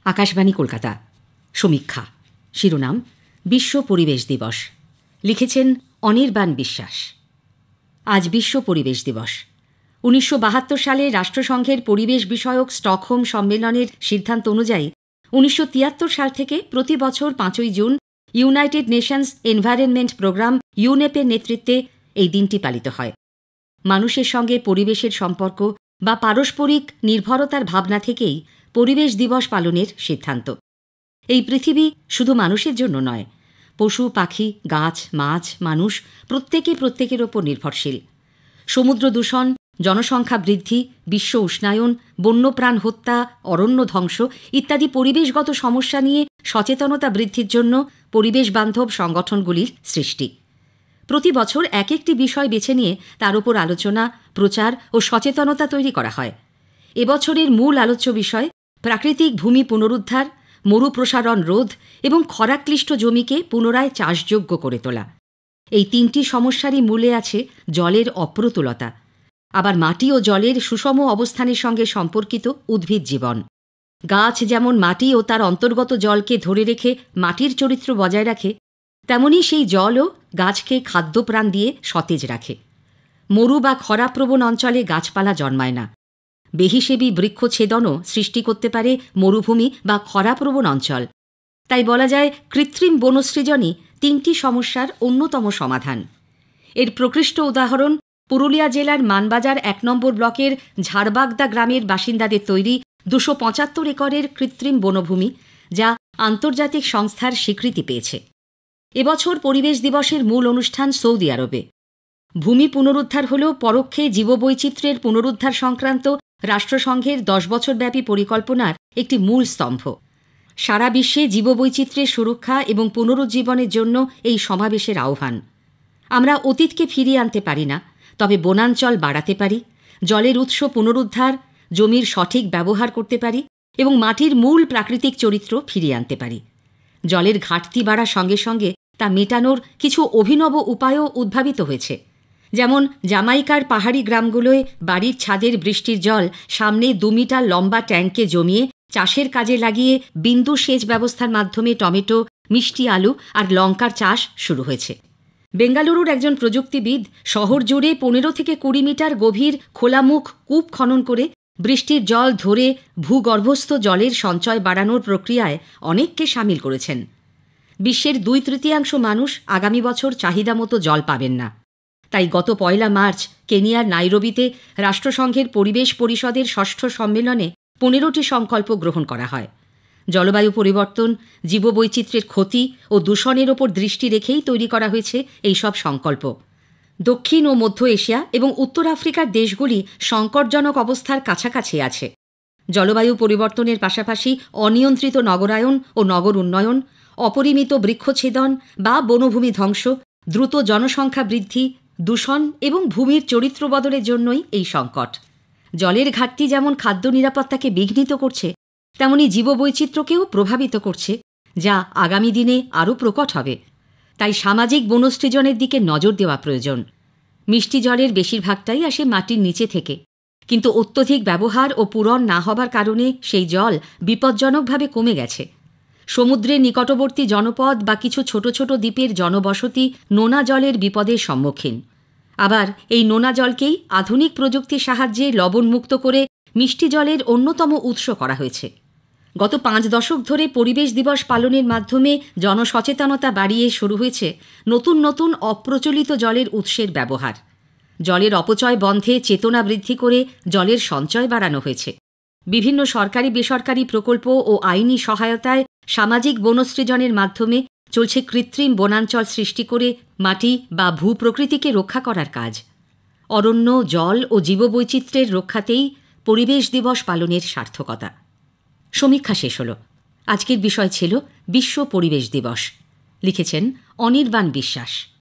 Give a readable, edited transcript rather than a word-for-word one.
আকাশবাণী কলকাতা। সমীক্ষা। শিরোনাম বিশ্ব পরিবেশ দিবস। লিখেছেন অনির্বাণ বিশ্বাস। আজ বিশ্ব পরিবেশ দিবস। 1972 সালে রাষ্ট্রসংঘের পরিবেশ বিষয়ক স্টকহোম সম্মেলনের সিদ্ধান্ত অনুযায়ী 1973 সাল থেকে প্রতি বছর 5ই June United Nations Environment Programme ইউনেপের নেতৃত্বে এই দিনটি পালিত হয়। মানুষের সঙ্গে পরিবেশের সম্পর্ক বা পারস্পরিক নির্ভরতার ভাবনা থেকেই পরিবেশ দিবস পালনের সিদ্ধান্ত। এই পৃথিবী শুধু মানুষের জন্য নয়, পশু পাখি, গাছ, মাছ, মানুষ প্রত্যেকের ওপর নির্ভরশীল। সমুদ্র দূষণ, জনসংখ্যা বৃদ্ধি, বিশ্ব উষ্ণায়ন, বন্যপ্রাণ হত্যা, অরণ্য ধ্বংস ইত্যাদি পরিবেশগত সমস্যা নিয়ে সচেতনতা বৃদ্ধির জন্য পরিবেশ বান্ধব সংগঠনগুলির সৃষ্টি। প্রতি বছর এক একটি বিষয় বেছে নিয়ে তার উপর আলোচনা, প্রচার ও সচেতনতা তৈরি করা হয়। এবছরের মূল আলোচ্য বিষয় প্রাকৃতিক ভূমি পুনরুদ্ধার, মরু প্রসারণ রোধ এবং খরাক্লিষ্ট জমিকে পুনরায় চাষযোগ্য করে তোলা। এই তিনটি সমস্যারই মূলে আছে জলের অপ্রতুলতা, আবার মাটি ও জলের সুষম অবস্থানের সঙ্গে সম্পর্কিত উদ্ভিদ জীবন। গাছ যেমন মাটি ও তার অন্তর্গত জলকে ধরে রেখে মাটির চরিত্র বজায় রাখে, তেমনি সেই জলও গাছকে খাদ্যপ্রাণ দিয়ে সতেজ রাখে। মরু বা খরাপ্রবণ অঞ্চলে গাছপালা জন্মায় না। বেহিসেবী বৃক্ষছেদনও সৃষ্টি করতে পারে মরুভূমি বা খরাপ্রবণ অঞ্চল। তাই বলা যায় কৃত্রিম বনসৃজনই তিনটি সমস্যার অন্যতম সমাধান। এর প্রকৃষ্ট উদাহরণ পুরুলিয়া জেলার মানবাজার 1 নম্বর ব্লকের ঝাড়বাগদা গ্রামের বাসিন্দাদের তৈরি 275 একরের কৃত্রিম বনভূমি, যা আন্তর্জাতিক সংস্থার স্বীকৃতি পেয়েছে। এবছর পরিবেশ দিবসের মূল অনুষ্ঠান সৌদি আরবে। ভূমি পুনরুদ্ধার হল পরোক্ষে জীববৈচিত্র্যের পুনরুদ্ধার সংক্রান্ত রাষ্ট্রসংঘের 10 বছরব্যাপী পরিকল্পনার একটি মূল স্তম্ভ। সারা বিশ্বে জীববৈচিত্র্যের সুরক্ষা এবং পুনরুজ্জীবনের জন্য এই সমাবেশের আহ্বান। আমরা অতীতকে ফিরিয়ে আনতে পারি না, তবে বনাঞ্চল বাড়াতে পারি, জলের উৎস পুনরুদ্ধার, জমির সঠিক ব্যবহার করতে পারি এবং মাটির মূল প্রাকৃতিক চরিত্র ফিরিয়ে আনতে পারি। জলের ঘাটতি বাড়ার সঙ্গে সঙ্গে তা মেটানোর কিছু অভিনব উপায়ও উদ্ভাবিত হয়েছে। যেমন জামাইকার পাহাড়ি গ্রামগুলোয় বাড়ির ছাদের বৃষ্টির জল সামনে 2 মিটার লম্বা ট্যাঙ্কে জমিয়ে চাষের কাজে লাগিয়ে বিন্দু সেচ ব্যবস্থার মাধ্যমে টমেটো, মিষ্টি আলু আর লঙ্কার চাষ শুরু হয়েছে। বেঙ্গালুরুর একজন প্রযুক্তিবিদ শহর জুড়ে 15 থেকে 20 মিটার গভীর খোলামুখ কূপ খনন করে বৃষ্টির জল ধরে ভূগর্ভস্থ জলের সঞ্চয় বাড়ানোর প্রক্রিয়ায় অনেককে সামিল করেছেন। বিশ্বের 2/3 মানুষ আগামী বছর চাহিদা মতো জল পাবেন না। তাই গত 1 মার্চ কেনিয়ার নাইরোবিতে রাষ্ট্রসংঘের পরিবেশ পরিষদের 6ষ্ঠ সম্মেলনে 15টি সংকল্প গ্রহণ করা হয়। জলবায়ু পরিবর্তন, জীববৈচিত্র্যের ক্ষতি ও দূষণের ওপর দৃষ্টি রেখেই তৈরি করা হয়েছে এই সব সংকল্প। দক্ষিণ ও মধ্য এশিয়া এবং উত্তর আফ্রিকার দেশগুলি সংকটজনক অবস্থার কাছাকাছি আছে। জলবায়ু পরিবর্তনের পাশাপাশি অনিয়ন্ত্রিত নগরায়ন ও নগর উন্নয়ন, অপরিমিত বৃক্ষছেদন বা বনভূমি ধ্বংস, দ্রুত জনসংখ্যা বৃদ্ধি, দূষণ এবং ভূমির চরিত্র বদলের জন্যই এই সংকট। জলের ঘাটতি যেমন খাদ্য নিরাপত্তাকে বিঘ্নিত করছে, তেমনি জীববৈচিত্র্যকেও প্রভাবিত করছে, যা আগামী দিনে আরও প্রকট হবে। তাই সামাজিক বনসৃজনের দিকে নজর দেওয়া প্রয়োজন। মিষ্টি জলের বেশিরভাগটাই আসে মাটির নিচে থেকে, কিন্তু অত্যধিক ব্যবহার ও পূরণ না হবার কারণে সেই জল বিপজ্জনকভাবে কমে গেছে। সমুদ্রের নিকটবর্তী জনপদ বা কিছু ছোট ছোট দ্বীপের জনবসতি নোনা জলের বিপদের সম্মুখীন। আবার এই নোনা জলকেই আধুনিক প্রযুক্তির সাহায্যে লবণমুক্ত করে মিষ্টি জলের অন্যতম উৎস করা হয়েছে। গত 5 দশক ধরে পরিবেশ দিবস পালনের মাধ্যমে জনসচেতনতা বাড়িয়ে শুরু হয়েছে নতুন নতুন অপ্রচলিত জলের উৎসের ব্যবহার। জলের অপচয় বন্ধে চেতনা বৃদ্ধি করে জলের সঞ্চয় বাড়ানো হয়েছে। বিভিন্ন সরকারি বেসরকারি প্রকল্প ও আইনি সহায়তায় সামাজিক বনসৃজনের মাধ্যমে চলছে কৃত্রিম বনাঞ্চল সৃষ্টি করে মাটি বা ভূপ্রকৃতিকে রক্ষা করার কাজ। অরণ্য, জল ও জীববৈচিত্র্যের রক্ষাতেই পরিবেশ দিবস পালনের সার্থকতা। সমীক্ষা শেষ হল। আজকের বিষয় ছিল বিশ্ব পরিবেশ দিবস। লিখেছেন অনির্বাণ বিশ্বাস।